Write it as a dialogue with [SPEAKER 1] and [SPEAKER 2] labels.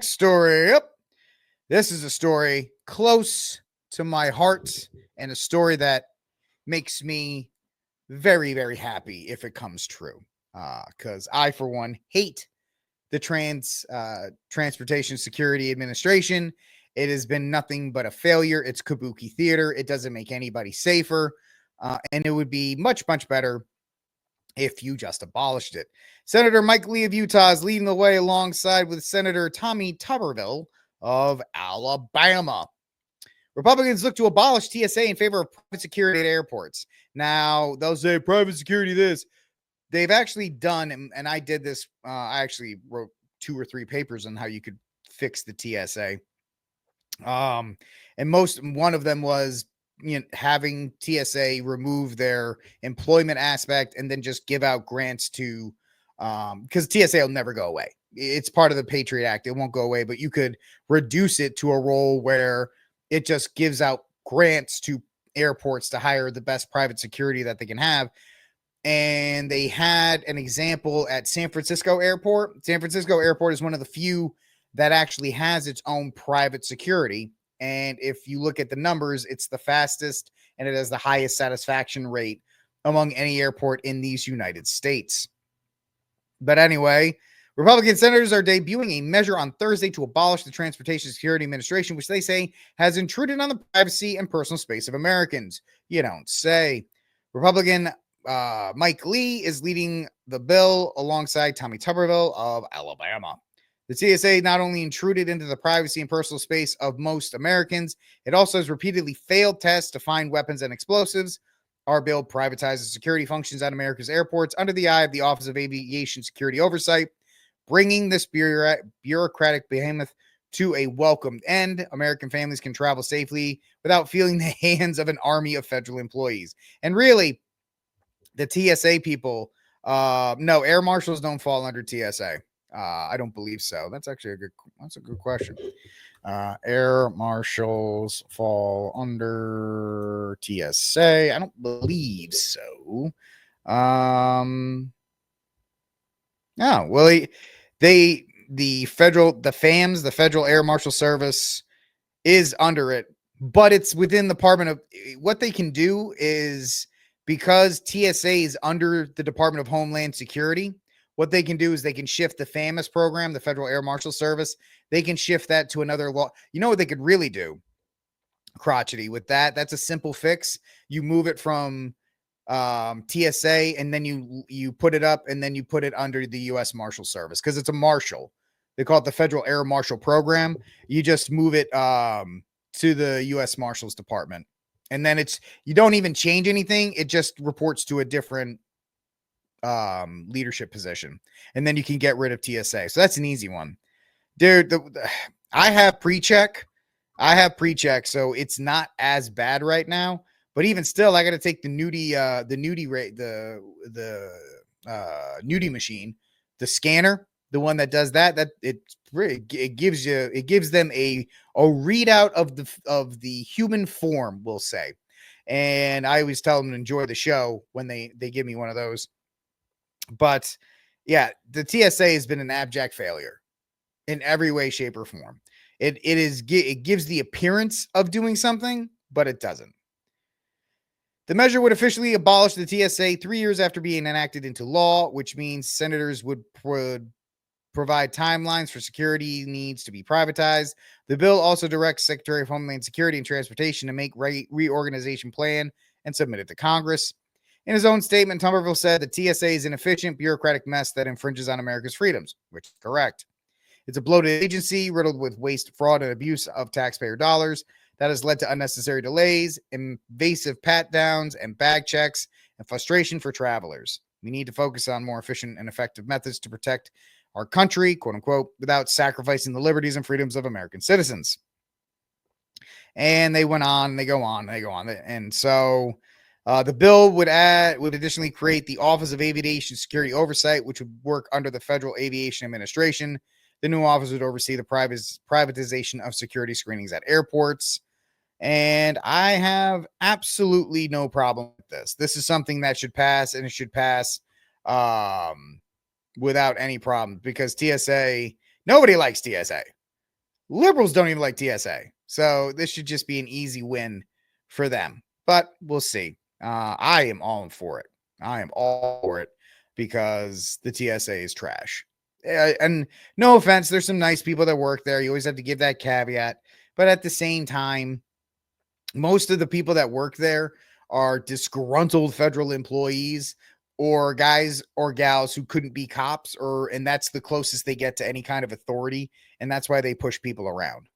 [SPEAKER 1] Next story. Yep. This is a story close to my heart and a story that makes me very, very happy if it comes true. Because I, for one, hate the Transportation Security Administration. It has been nothing but a failure. It's kabuki theater. It doesn't make anybody safer. And it would be much, much better if you just abolished it. Senator Mike Lee of Utah is leading the way alongside with Senator Tommy Tuberville of Alabama. Republicans look to abolish TSA in favor of private security at airports. Now, they'll say private security this. They've actually done, and I did this, I actually wrote 2 or 3 papers on how you could fix the TSA. And one of them was having TSA remove their employment aspect and then just give out grants to, because TSA will never go away. It's part of the Patriot Act. It won't go away, but you could reduce it to a role where it just gives out grants to airports to hire the best private security that they can have. And they had an example at San Francisco Airport. San Francisco Airport is one of the few that actually has its own private security. And if you look at the numbers, it's the fastest and it has the highest satisfaction rate among any airport in these United States. But anyway, Republican senators are debuting a measure on Thursday to abolish the Transportation Security Administration, which they say has intruded on the privacy and personal space of Americans. You don't say. Republican Mike Lee is leading the bill alongside Tommy Tuberville of Alabama. The TSA not only intruded into the privacy and personal space of most Americans, it also has repeatedly failed tests to find weapons and explosives. Our bill privatizes security functions at America's airports under the eye of the Office of Aviation Security Oversight, bringing this bureaucratic behemoth to a welcomed end. American families can travel safely without feeling the hands of an army of federal employees. And really, the TSA people, no, air marshals don't fall under TSA. I don't believe so. That's actually that's a good question. Air marshals fall under TSA. I don't believe so. No, well, the FAMS, the Federal Air Marshal Service, is under it, but it's within the Department of. What they can do is, because TSA is under the Department of Homeland Security, what they can do is they can shift the FAMAS program, the Federal Air Marshal Service. They can shift that to another law. You know what they could really do, crotchety, with that? That's a simple fix. You move it from TSA, and then you put it up, and then you put it under the U.S. Marshal Service, because it's a marshal. They call it the Federal Air Marshal Program. You just move it to the U.S. Marshals Department. And then you don't even change anything. It just reports to a different leadership position. And then you can get rid of TSA. So that's an easy one. Dude, I have pre-check. So it's not as bad right now. But even still, I got to take the nudie machine, the scanner, the one that does that. It gives them a readout of the human form, we'll say. And I always tell them to enjoy the show when they give me one of those. But yeah, the TSA has been an abject failure in every way, shape, or form. It gives the appearance of doing something, but it doesn't. The measure would officially abolish the TSA 3 years after being enacted into law, which means senators would provide timelines for security needs to be privatized. The bill also directs Secretary of Homeland Security and Transportation to make reorganization plan and submit it to Congress. In his own statement, Tuberville said the TSA is an inefficient, bureaucratic mess that infringes on America's freedoms, which is correct. It's a bloated agency riddled with waste, fraud, and abuse of taxpayer dollars that has led to unnecessary delays, invasive pat-downs, and bag checks, and frustration for travelers. We need to focus on more efficient and effective methods to protect our country, quote unquote, without sacrificing the liberties and freedoms of American citizens. And they went on, they go on. And so the bill would additionally create the Office of Aviation Security Oversight, which would work under the Federal Aviation Administration. The new office would oversee the privatization of security screenings at airports. And I have absolutely no problem with this. This is something that should pass, and it should pass without any problem, because TSA, nobody likes TSA. Liberals don't even like TSA. So this should just be an easy win for them. But we'll see. I am all for it. I am all for it because the TSA is trash. And no offense, there's some nice people that work there. You always have to give that caveat. But at the same time, most of the people that work there are disgruntled federal employees or guys or gals who couldn't be cops, and that's the closest they get to any kind of authority, and that's why they push people around.